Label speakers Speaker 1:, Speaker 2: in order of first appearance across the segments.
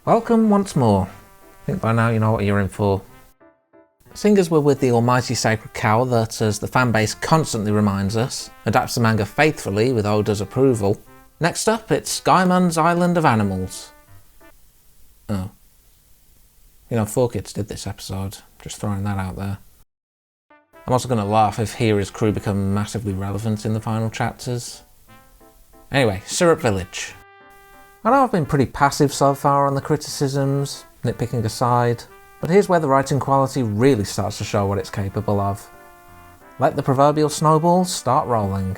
Speaker 1: Welcome once more. I think by now you know what you're in for. Seeing as we're with the almighty sacred cow that, as the fanbase constantly reminds us, adapts the manga faithfully with Oda's approval, next up it's Gaimon's Island of Animals. Oh. 4Kids did this episode, just throwing that out there. I'm also going to laugh if he or his crew become massively relevant in the final chapters. Anyway, Syrup Village. I know I've been pretty passive so far on the criticisms, nitpicking aside, but here's where the writing quality really starts to show what it's capable of. Let the proverbial snowballs start rolling.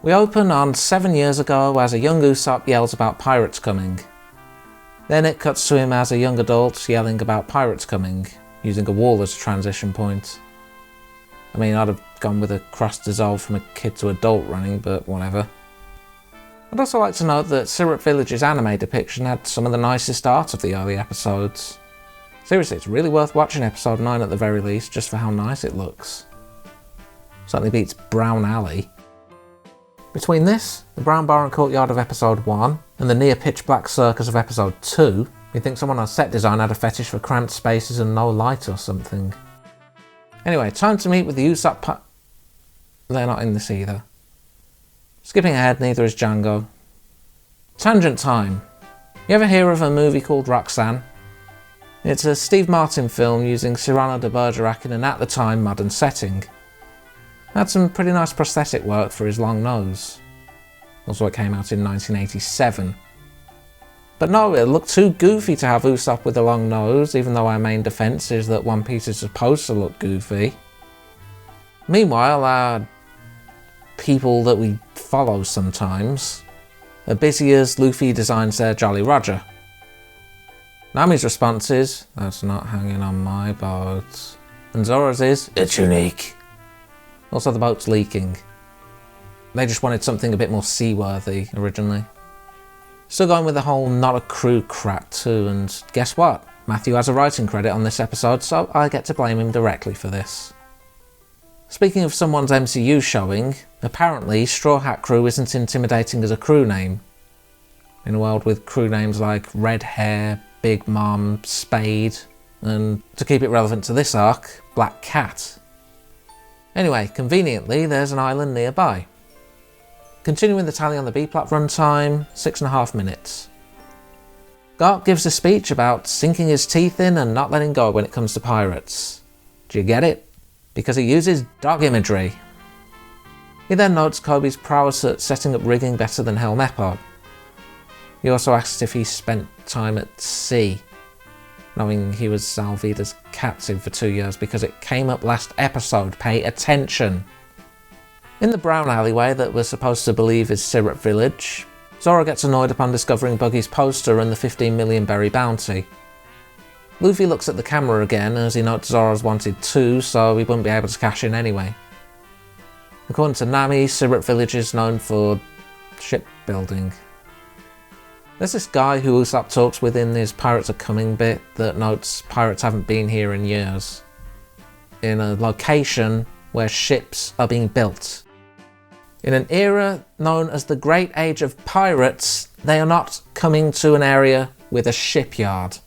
Speaker 1: We open on 7 years ago as a young Usopp yells about pirates coming. Then it cuts to him as a young adult yelling about pirates coming, using a wall as a transition point. I mean, I'd have gone with a cross dissolve from a kid to adult running, but whatever. I'd also like to note that Syrup Village's anime depiction had some of the nicest art of the early episodes. Seriously, it's really worth watching episode 9 at the very least, just for how nice it looks. Certainly beats Brown Alley. Between this, the Brown Bar and Courtyard of episode 1, and the near pitch black circus of episode 2, you'd think someone on set design had a fetish for cramped spaces and no light or something. Anyway, time to meet with the Usopp They're not in this either. Skipping ahead, neither is Django. Tangent time. You ever hear of a movie called Roxanne? It's a Steve Martin film using Cyrano de Bergerac in an at the time modern setting. Had some pretty nice prosthetic work for his long nose. Also it came out in 1987. But no, it looked too goofy to have Usopp with a long nose, even though our main defence is that One Piece is supposed to look goofy. Meanwhile, our people that we follow sometimes are busy as Luffy designs their Jolly Roger. Nami's response is, "That's not hanging on my boat." And Zoro's is, "It's unique." Also the boat's leaking. They just wanted something a bit more seaworthy originally. Still going with the whole not a crew crap too, and guess what? Matthew has a writing credit on this episode, so I get to blame him directly for this. Speaking of someone's MCU showing, apparently Straw Hat Crew isn't intimidating as a crew name. In a world with crew names like Red Hair, Big Mom, Spade, and, to keep it relevant to this arc, Black Cat. Anyway, conveniently there's an island nearby. Continuing the tally on the B-plot runtime, 6.5 minutes. Garp gives a speech about sinking his teeth in and not letting go when it comes to pirates. Do you get it? Because he uses dog imagery. He then notes Kobe's prowess at setting up rigging better than Helmeppo. He also asks if he spent time at sea, knowing he was Alvida's captive for 2 years because it came up last episode. Pay attention. In the brown alleyway that we're supposed to believe is Syrup Village, Zoro gets annoyed upon discovering Buggy's poster and the 15 million berry bounty. Luffy looks at the camera again as he notes Zoro's wanted too, so he wouldn't be able to cash in anyway. According to Nami, Syrup Village is known for shipbuilding. There's this guy who Usopp talks with in his Pirates Are Coming bit that notes pirates haven't been here in years. In a location where ships are being built. In an era known as the Great Age of Pirates, they are not coming to an area with a shipyard.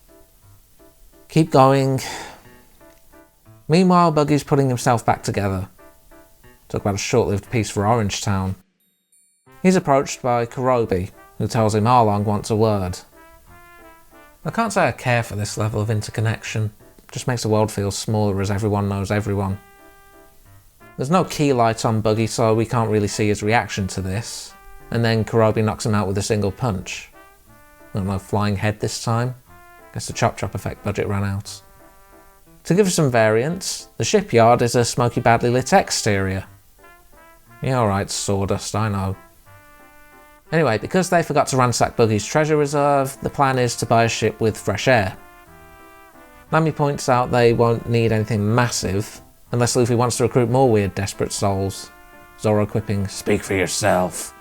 Speaker 1: Keep going. Meanwhile, Buggy's putting himself back together. Talk about a short-lived piece for Orange Town. He's approached by Kurobi, who tells him Arlong wants a word. I can't say I care for this level of interconnection. It just makes the world feel smaller as everyone knows everyone. There's no key light on Buggy, so we can't really see his reaction to this. And then Kurobi knocks him out with a single punch. I don't know, flying head this time? Guess the Chop Chop effect budget ran out. To give us some variance, the shipyard is a smoky, badly lit exterior. Yeah, alright, sawdust, I know. Anyway, because they forgot to ransack Buggy's treasure reserve, the plan is to buy a ship with fresh air. Nami points out they won't need anything massive, unless Luffy wants to recruit more weird, desperate souls. Zoro quipping, "Speak for yourself."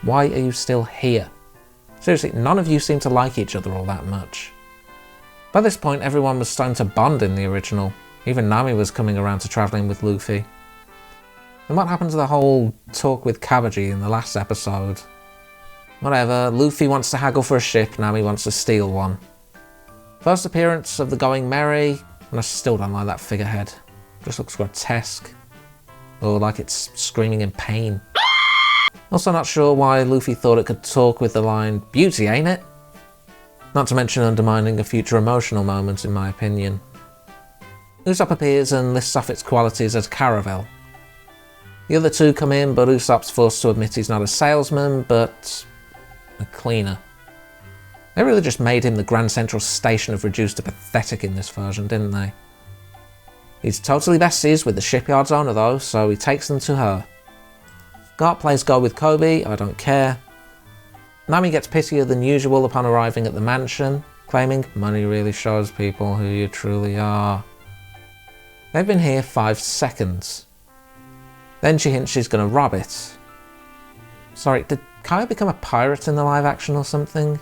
Speaker 1: Why are you still here? Seriously, none of you seem to like each other all that much. By this point, everyone was starting to bond in the original. Even Nami was coming around to travelling with Luffy. And what happened to the whole talk with Kabaji in the last episode? Whatever, Luffy wants to haggle for a ship, Nami wants to steal one. First appearance of the Going Merry, and I still don't like that figurehead. Just looks grotesque. Or like it's screaming in pain. Also not sure why Luffy thought it could talk with the line, "Beauty, ain't it?" Not to mention undermining a future emotional moment in my opinion. Usopp appears and lists off its qualities as Caravel. The other two come in, but Usopp's forced to admit he's not a salesman, but a cleaner. They really just made him the Grand Central Station of reduced to pathetic in this version, didn't they? He's totally besties with the shipyard's owner though, so he takes them to her. Garp plays go with Kobe, I don't care. Nami gets pittier than usual upon arriving at the mansion, claiming money really shows people who you truly are. They've been here 5 seconds. Then she hints she's gonna rob it. Sorry, did Kaya become a pirate in the live action or something?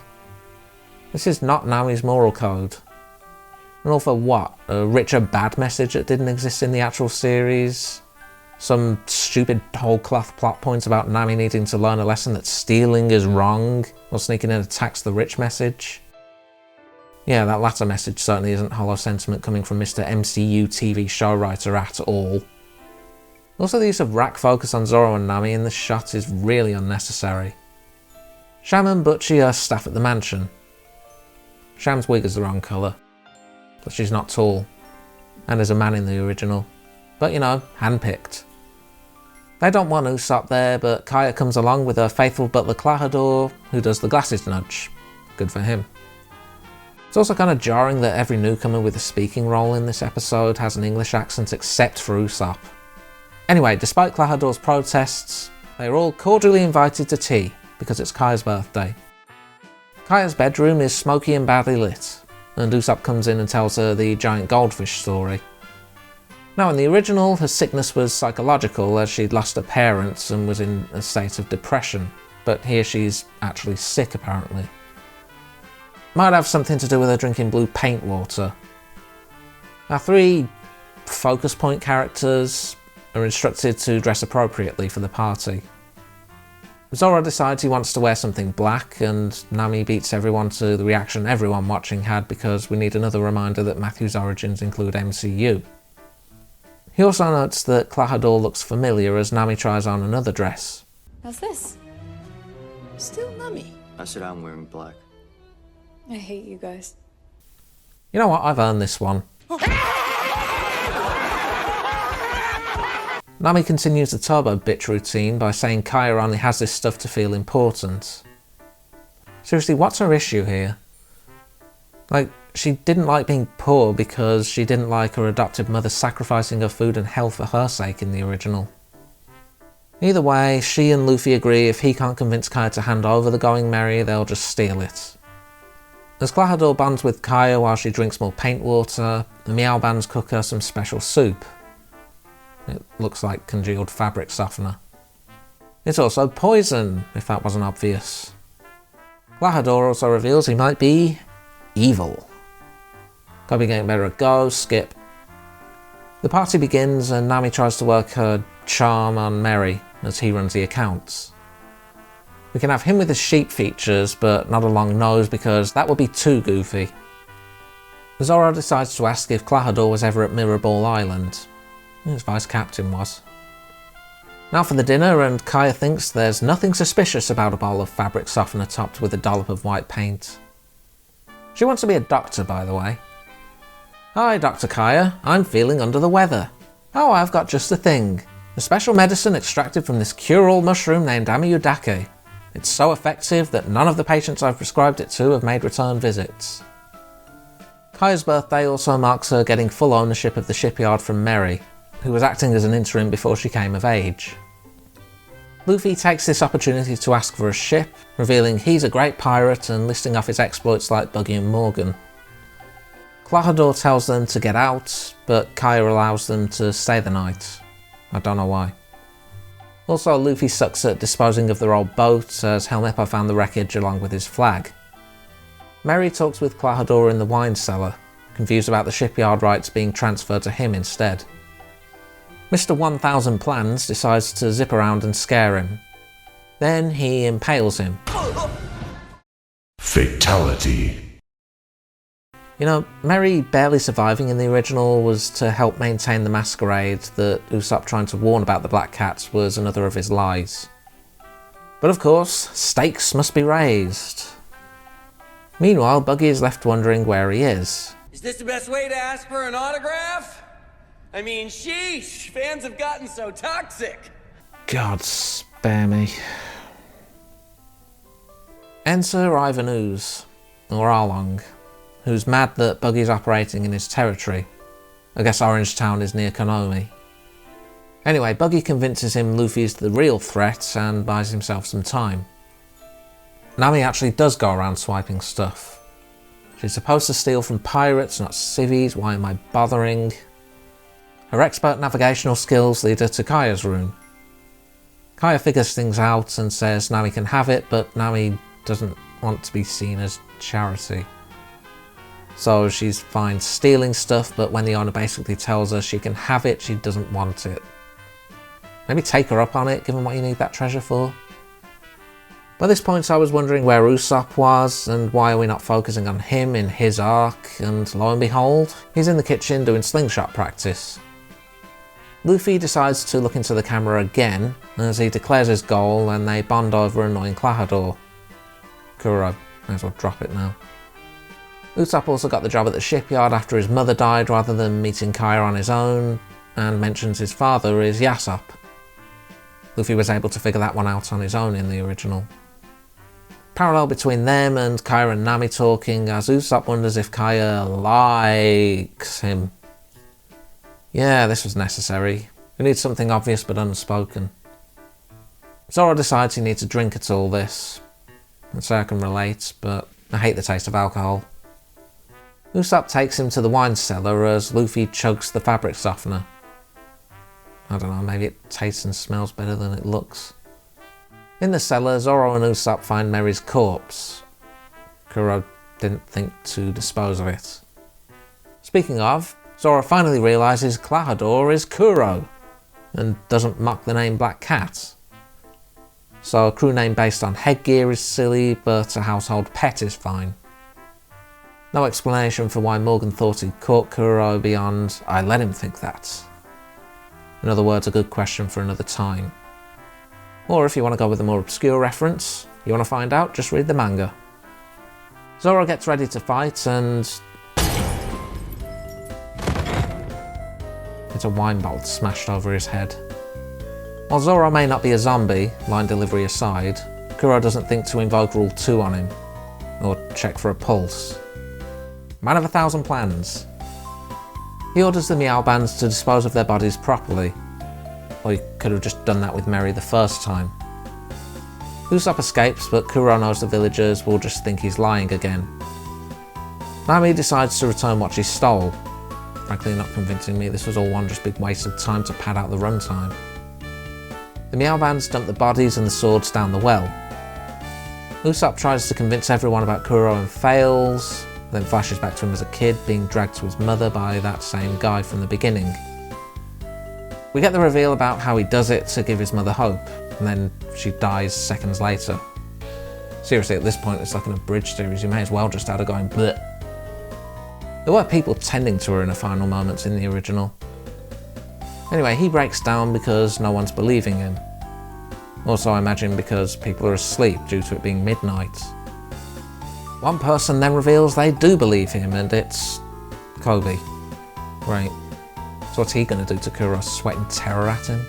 Speaker 1: This is not Nami's moral code. And all for what? A richer bad message that didn't exist in the actual series? Some stupid whole cloth plot points about Nami needing to learn a lesson that stealing is wrong, or sneaking in a tax the rich message? Yeah, that latter message certainly isn't hollow sentiment coming from Mr. MCU TV show writer at all. Also, the use of rack focus on Zoro and Nami in this shot is really unnecessary. Sham and Butchie are staff at the mansion. Sham's wig is the wrong colour, but she's not tall, and is a man in the original. But you know, handpicked. They don't want Usopp there, but Kaya comes along with her faithful butler Klahadore, who does the glasses nudge. Good for him. It's also kind of jarring that every newcomer with a speaking role in this episode has an English accent except for Usopp. Anyway, despite Klahadore's protests, they are all cordially invited to tea, because it's Kaya's birthday. Kaya's bedroom is smoky and badly lit, and Usopp comes in and tells her the giant goldfish story. Now in the original, her sickness was psychological as she'd lost her parents and was in a state of depression, but here she's actually sick apparently. Might have something to do with her drinking blue paint water. Our 3 focus point characters are instructed to dress appropriately for the party. Zoro decides he wants to wear something black, and Nami beats everyone to the reaction everyone watching had because we need another reminder that Matthew's origins include MCU. He also notes that Klahadore looks familiar as Nami tries on another dress.
Speaker 2: How's this?
Speaker 3: Still Nami. I said I'm wearing black.
Speaker 2: I hate you guys.
Speaker 1: You know what, I've earned this one. Nami continues the turbo bitch routine by saying Kaya only has this stuff to feel important. Seriously, what's her issue here? Like, she didn't like being poor because she didn't like her adopted mother sacrificing her food and health for her sake in the original. Either way, she and Luffy agree if he can't convince Kaya to hand over the Going Merry, they'll just steal it. As Klahadore bonds with Kaya while she drinks more paint water, the Meow Bands cook her some special soup. It looks like congealed fabric softener. It's also poison, if that wasn't obvious. Klahadore also reveals he might be evil. Kobe getting better at go, skip. The party begins and Nami tries to work her charm on Merry as he runs the accounts. We can have him with his sheep features, but not a long nose because that would be too goofy. Zoro decides to ask if Klahadore was ever at Mirrorball Island. His vice captain was. Now for the dinner, and Kaya thinks there's nothing suspicious about a bowl of fabric softener topped with a dollop of white paint. She wants to be a doctor, by the way. Hi, Dr. Kaya. I'm feeling under the weather. Oh, I've got just the thing. A special medicine extracted from this cure-all mushroom named Amiyudake. It's so effective that none of the patients I've prescribed it to have made return visits. Kaya's birthday also marks her getting full ownership of the shipyard from Merry, who was acting as an interim before she came of age. Luffy takes this opportunity to ask for a ship, revealing he's a great pirate and listing off his exploits like Buggy and Morgan. Klahadore tells them to get out, but Kaya allows them to stay the night. I don't know why. Also, Luffy sucks at disposing of their old boat, as Helmeppo found the wreckage along with his flag. Merry talks with Klahadore in the wine cellar, confused about the shipyard rights being transferred to him instead. Mr. 1000 Plans decides to zip around and scare him. Then he impales him.
Speaker 4: Fatality.
Speaker 1: You know, Merry barely surviving in the original was to help maintain the masquerade that Usopp trying to warn about the Black Cats was another of his lies. But of course, stakes must be raised. Meanwhile, Buggy is left wondering where he is.
Speaker 5: Is this the best way to ask for an autograph? I mean, sheesh, fans have gotten so toxic.
Speaker 1: God spare me. Enter Ivan Ooze, or Arlong, who's mad that Buggy's operating in his territory. I guess Orange Town is near Konomi. Anyway, Buggy convinces him Luffy's the real threat and buys himself some time. Nami actually does go around swiping stuff. She's supposed to steal from pirates, not civvies. Why am I bothering? Her expert navigational skills lead her to Kaya's room. Kaya figures things out and says Nami can have it, but Nami doesn't want to be seen as charity. So she's fine stealing stuff, but when the owner basically tells her she can have it, she doesn't want it. Maybe take her up on it, given what you need that treasure for. By this point I was wondering where Usopp was, and why are we not focusing on him in his arc, and lo and behold, he's in the kitchen doing slingshot practice. Luffy decides to look into the camera again, as he declares his goal and they bond over annoying Klahadore. Kuro, may as well drop it now. Usopp also got the job at the shipyard after his mother died rather than meeting Kaya on his own, and mentions his father is Usopp. Luffy was able to figure that one out on his own in the original. Parallel between them and Kaya and Nami talking, as Usopp wonders if Kaya likes him. Yeah, this was necessary. We need something obvious but unspoken. Zoro decides he needs a drink at all this. I'd say I can relate, but I hate the taste of alcohol. Usopp takes him to the wine cellar as Luffy chugs the fabric softener. I don't know, maybe it tastes and smells better than it looks. In the cellar, Zoro and Usopp find Merry's corpse. Kuro didn't think to dispose of it. Speaking of, Zoro finally realises Klahadore is Kuro, and doesn't mock the name Black Cat. So a crew name based on headgear is silly, but a household pet is fine. No explanation for why Morgan thought he'd caught Kuro beyond, I let him think that. In other words, a good question for another time. Or if you want to go with a more obscure reference, you want to find out, just read the manga. Zoro gets ready to fight and it's a wine bottle smashed over his head. While Zoro may not be a zombie, line delivery aside, Kuro doesn't think to invoke Rule 2 on him, or check for a pulse. Man of 1,000 plans. He orders the Meow Bands to dispose of their bodies properly, or he could have just done that with Merry the first time. Usopp escapes, but Kuro knows the villagers will just think he's lying again. Nami decides to return what she stole, frankly not convincing me this was all one just big waste of time to pad out the runtime. The Meow Bands dump the bodies and the swords down the well. Usopp tries to convince everyone about Kuro and fails, then flashes back to him as a kid being dragged to his mother by that same guy from the beginning. We get the reveal about how he does it to give his mother hope, and then she dies seconds later. Seriously, at this point it's like an abridged series, you may as well just add her going bleh. There were people tending to her in her final moments in the original. Anyway, he breaks down because no one's believing him. Also, I imagine because people are asleep due to it being midnight. One person then reveals they do believe him, and it's Kobe. Right. So what's he going to do to Kuro, sweating terror at him?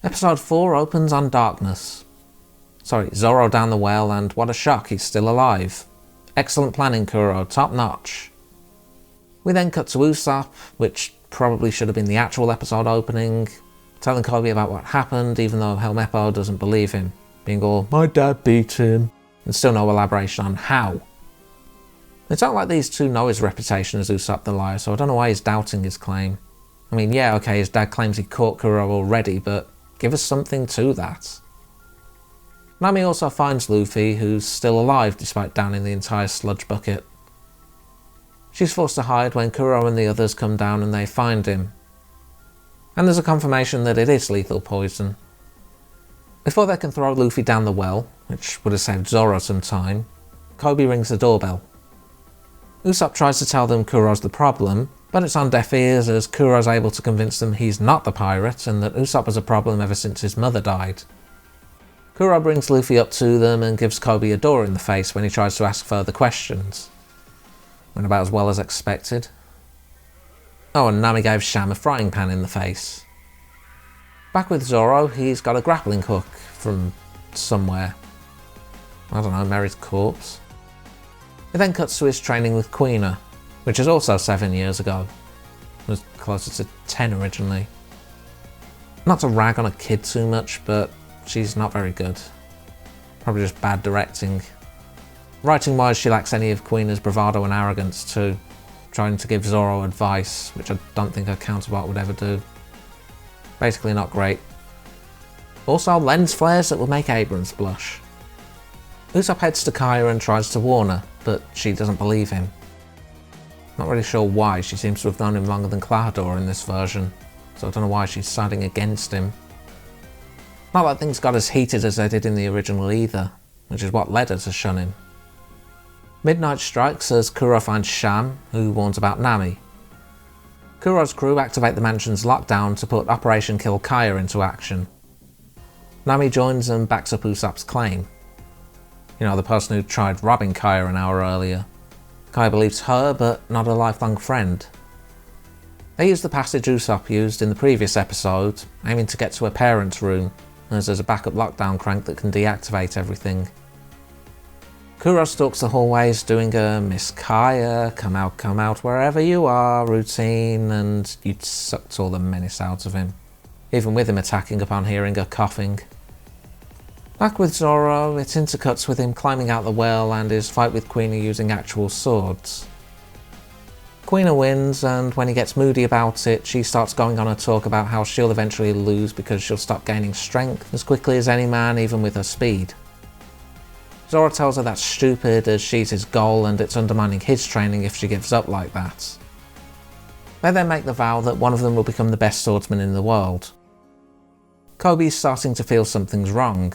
Speaker 1: Episode 4 opens on darkness. Sorry, Zoro down the well, and what a shock, he's still alive. Excellent planning, Kuro, top notch. We then cut to Usopp, which probably should have been the actual episode opening, telling Kobe about what happened, even though Helmeppo doesn't believe him, being all, my dad beat him, and still no elaboration on how. It's not like these two know his reputation as Usopp the liar, so I don't know why he's doubting his claim. I mean, yeah, okay, his dad claims he caught Kuro already, but give us something to that. Nami also finds Luffy, who's still alive despite downing the entire sludge bucket. She's forced to hide when Kuro and the others come down and they find him. And there's a confirmation that it is lethal poison. Before they can throw Luffy down the well, which would have saved Zoro some time, Kobe rings the doorbell. Usopp tries to tell them Kuro's the problem, but it's on deaf ears as Kuro's able to convince them he's not the pirate and that Usopp was a problem ever since his mother died. Kuro brings Luffy up to them and gives Kobe a door in the face when he tries to ask further questions. Went about as well as expected. Oh, and Nami gave Sham a frying pan in the face. Back with Zoro, he's got a grappling hook from somewhere. I don't know, Mary's corpse. It then cuts to his training with Quina, which is also 7 years ago. It was closer to 10 originally. Not to rag on a kid too much, but she's not very good. Probably just bad directing. Writing wise, she lacks any of Quina's bravado and arrogance too, trying to give Zoro advice, which I don't think her counterpart would ever do. Basically not great. Also lens flares that will make Abrams blush. Usopp heads to Kaya and tries to warn her, but she doesn't believe him. Not really sure why, she seems to have known him longer than Klahadore in this version, so I don't know why she's siding against him. Not that things got as heated as they did in the original either, which is what led her to shun him. Midnight strikes as Kuro finds Sham, who warns about Nami. Kuro's crew activate the mansion's lockdown to put Operation Kill Kaya into action. Nami joins and backs up Usopp's claim. You know, the person who tried robbing Kaya an hour earlier. Kaya believes her, but not a lifelong friend. They use the passage Usopp used in the previous episode, aiming to get to her parents' room, as there's a backup lockdown crank that can deactivate everything. Kuro stalks the hallways doing a Miss Kaya, come out wherever you are routine, and you'd sucked all the menace out of him, even with him attacking upon hearing her coughing. Back with Zoro, it intercuts with him climbing out the well and his fight with Quina using actual swords. Quina wins, and when he gets moody about it, she starts going on a talk about how she'll eventually lose because she'll stop gaining strength as quickly as any man, even with her speed. Zoro tells her that's stupid as she's his goal and it's undermining his training if she gives up like that. They then make the vow that one of them will become the best swordsman in the world. Kobe's starting to feel something's wrong,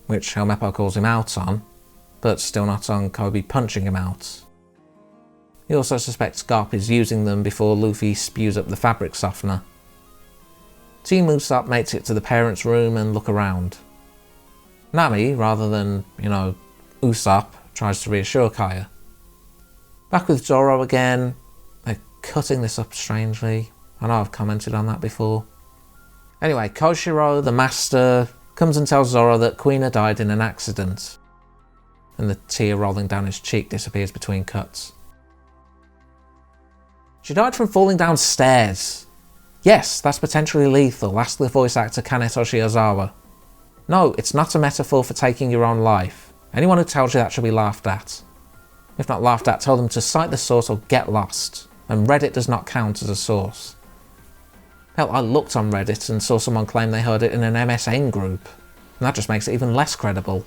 Speaker 1: which Helmeppo calls him out on, but still not on Kobe punching him out. He also suspects Garp is using them before Luffy spews up the fabric softener. Team Usopp makes it to the parents' room and look around. Nami, rather than, Usopp, tries to reassure Kaya. Back with Zoro again. They're cutting this up strangely. I know I've commented on that before. Anyway, Koshiro, the master, comes and tells Zoro that Quina died in an accident, and the tear rolling down his cheek disappears between cuts. She died from falling down stairs. Yes, that's potentially lethal, ask the voice actor Kanetoshi Ozawa. No, it's not a metaphor for taking your own life. Anyone who tells you that should be laughed at. If not laughed at, tell them to cite the source or get lost, and Reddit does not count as a source. Hell, I looked on Reddit and saw someone claim they heard it in an MSN group, and that just makes it even less credible.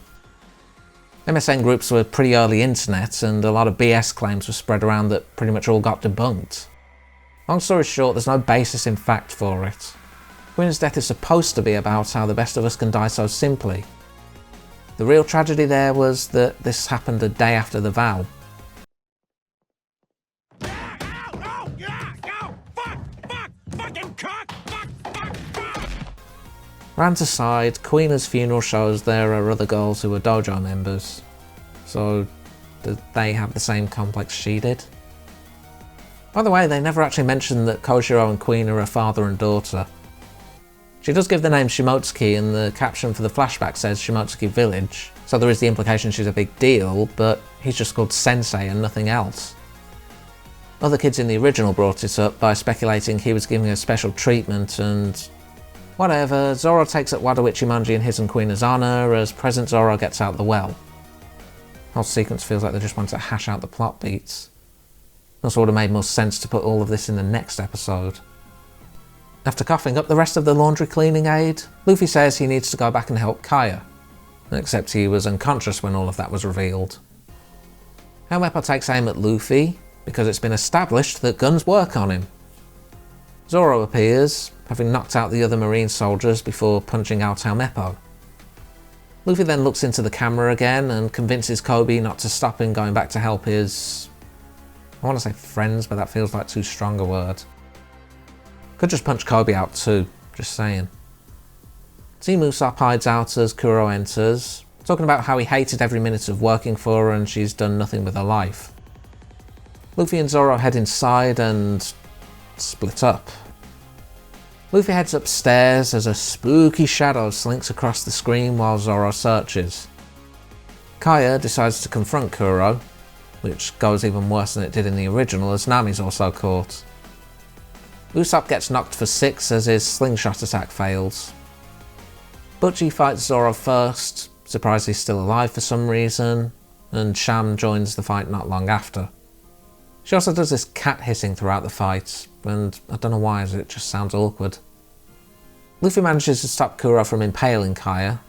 Speaker 1: MSN groups were pretty early internet, and a lot of BS claims were spread around that pretty much all got debunked. Long story short, there's no basis in fact for it. Quina's death is supposed to be about how the best of us can die so simply. The real tragedy there was that this happened a day after the vow. Rant aside, Quina's funeral shows there are other girls who are dojo members. So, did they have the same complex she did? By the way, they never actually mentioned that Koshiro and Quina are father and daughter. She does give the name Shimotsuki, and the caption for the flashback says Shimotsuki Village, so there is the implication she's a big deal, but he's just called Sensei and nothing else. Other kids in the original brought it up by speculating he was giving her special treatment and... whatever, Zoro takes up Wado Ichimonji and his and Quina's honour as Present Zoro gets out the well. The whole sequence feels like they just want to hash out the plot beats. Also would have made more sense to put all of this in the next episode. After coughing up the rest of the laundry cleaning aid, Luffy says he needs to go back and help Kaya, except he was unconscious when all of that was revealed. Helmeppo takes aim at Luffy, because it's been established that guns work on him. Zoro appears, having knocked out the other marine soldiers before punching out Helmeppo. Luffy then looks into the camera again and convinces Kobe not to stop him going back to help his... I want to say friends, but that feels like too strong a word. Could just punch Kobe out too, just saying. Team Usopp hides out as Kuro enters, talking about how he hated every minute of working for her and she's done nothing with her life. Luffy and Zoro head inside and split up. Luffy heads upstairs as a spooky shadow slinks across the screen while Zoro searches. Kaya decides to confront Kuro, which goes even worse than it did in the original as Nami's also caught. Usopp gets knocked for 6 as his slingshot attack fails. Butchie fights Zoro first, surprised he's still alive for some reason, and Sham joins the fight not long after. She also does this cat hissing throughout the fight, and I don't know why, as it just sounds awkward. Luffy manages to stop Kuro from impaling Kaya.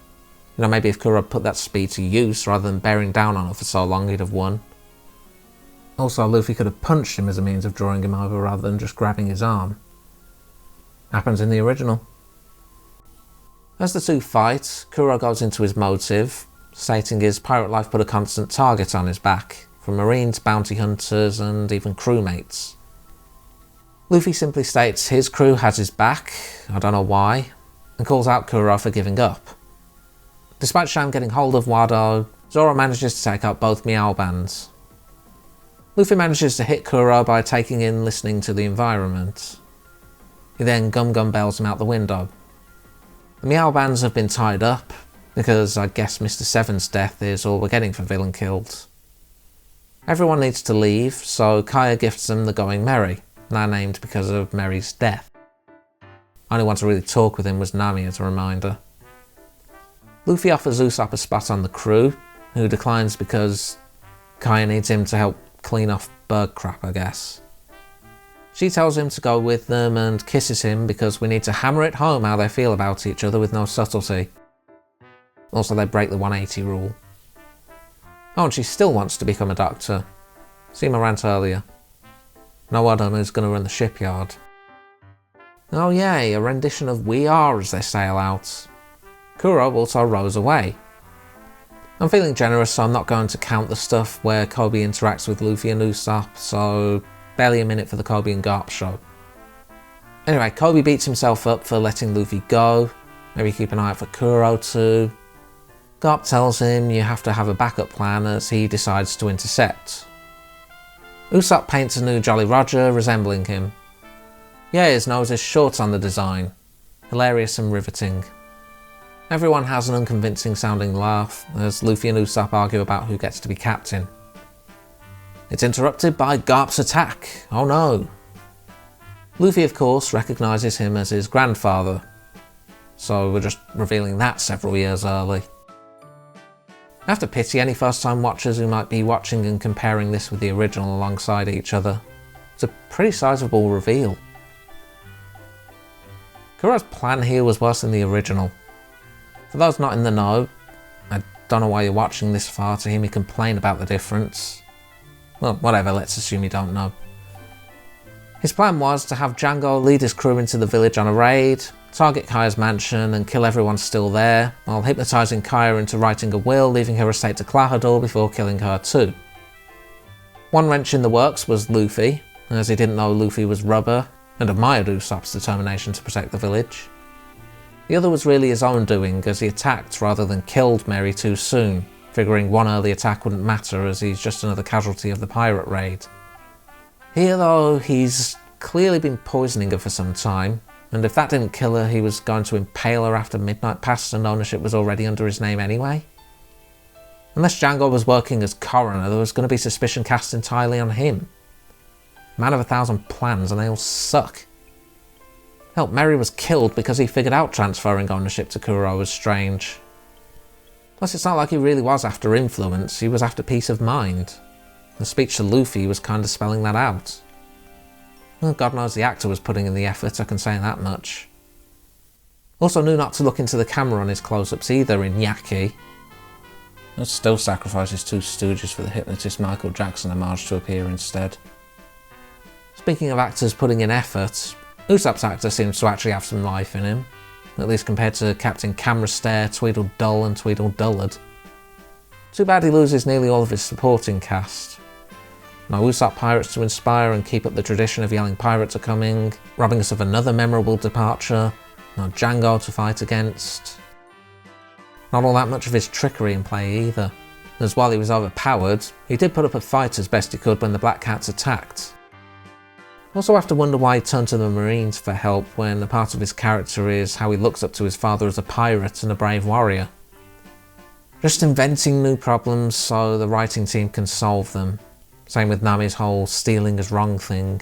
Speaker 1: You know, maybe if Kuro put that speed to use rather than bearing down on her for so long, he'd have won. Also, Luffy could have punched him as a means of drawing him over rather than just grabbing his arm. Happens in the original. As the two fight, Kuro goes into his motive, stating his pirate life put a constant target on his back, from marines, bounty hunters, and even crewmates. Luffy simply states his crew has his back, I don't know why, and calls out Kuro for giving up. Despite Sham getting hold of Wado, Zoro manages to take out both Meow Bands. Luffy manages to hit Kuro by taking in listening to the environment. He then gum bells him out the window. The Meow Bands have been tied up, because I guess Mr. Seven's death is all we're getting for villain killed. Everyone needs to leave, so Kaya gifts them the Going Merry, now named because of Merry's death. Only one to really talk with him was Nami as a reminder. Luffy offers Usopp a spot on the crew, who declines because Kaya needs him to help clean off bird crap, I guess. She tells him to go with them and kisses him because we need to hammer it home how they feel about each other with no subtlety. Also, they break the 180 rule. Oh, and she still wants to become a doctor. See my rant earlier. No one who's going to run the shipyard. Oh yay, a rendition of We Are as they sail out. Kuro also rows away. I'm feeling generous, so I'm not going to count the stuff where Kobe interacts with Luffy and Usopp, so barely a minute for the Kobe and Garp show. Anyway, Kobe beats himself up for letting Luffy go. Maybe keep an eye out for Kuro too. Garp tells him you have to have a backup plan as he decides to intercept. Usopp paints a new Jolly Roger resembling him. Yeah, his nose is short on the design. Hilarious and riveting. Everyone has an unconvincing sounding laugh as Luffy and Usopp argue about who gets to be captain. It's interrupted by Garp's attack. Oh no. Luffy of course recognises him as his grandfather. So we're just revealing that several years early. I have to pity any first time watchers who might be watching and comparing this with the original alongside each other. It's a pretty sizable reveal. Kuro's plan here was worse than the original. For those not in the know, I don't know why you're watching this far to hear me complain about the difference. Well, whatever, let's assume you don't know. His plan was to have Django lead his crew into the village on a raid, target Kaya's mansion and kill everyone still there, while hypnotising Kaya into writing a will, leaving her estate to Klahadore before killing her too. One wrench in the works was Luffy, as he didn't know Luffy was rubber, and admired Usopp's determination to protect the village. The other was really his own doing, as he attacked rather than killed Merry too soon, figuring one early attack wouldn't matter as he's just another casualty of the pirate raid. Here though, he's clearly been poisoning her for some time, and if that didn't kill her, he was going to impale her after midnight passed and ownership was already under his name anyway. Unless Django was working as coroner, there was going to be suspicion cast entirely on him. Man of 1,000 plans and they all suck. Hell, Merry was killed because he figured out transferring ownership to Kuro was strange. Plus it's not like he really was after influence, he was after peace of mind. The speech to Luffy was kind of spelling that out. Well, God knows the actor was putting in the effort, I can say that much. Also knew not to look into the camera on his close-ups either in Yaki. I'd still sacrifice his two stooges for the hypnotist Michael Jackson homage to appear instead. Speaking of actors putting in effort, Usopp's actor seems to actually have some life in him. at least compared to Captain Camera Stare, Tweedledull and Tweedledullard. Too bad he loses nearly all of his supporting cast. No Usopp pirates to inspire and keep up the tradition of yelling pirates are coming, robbing us of another memorable departure, no Django to fight against. Not all that much of his trickery in play either, as while he was overpowered, he did put up a fight as best he could when the Black Cats attacked. Also have to wonder why he turned to the Marines for help when a part of his character is how he looks up to his father as a pirate and a brave warrior. Just inventing new problems so the writing team can solve them. Same with Nami's whole stealing is wrong thing.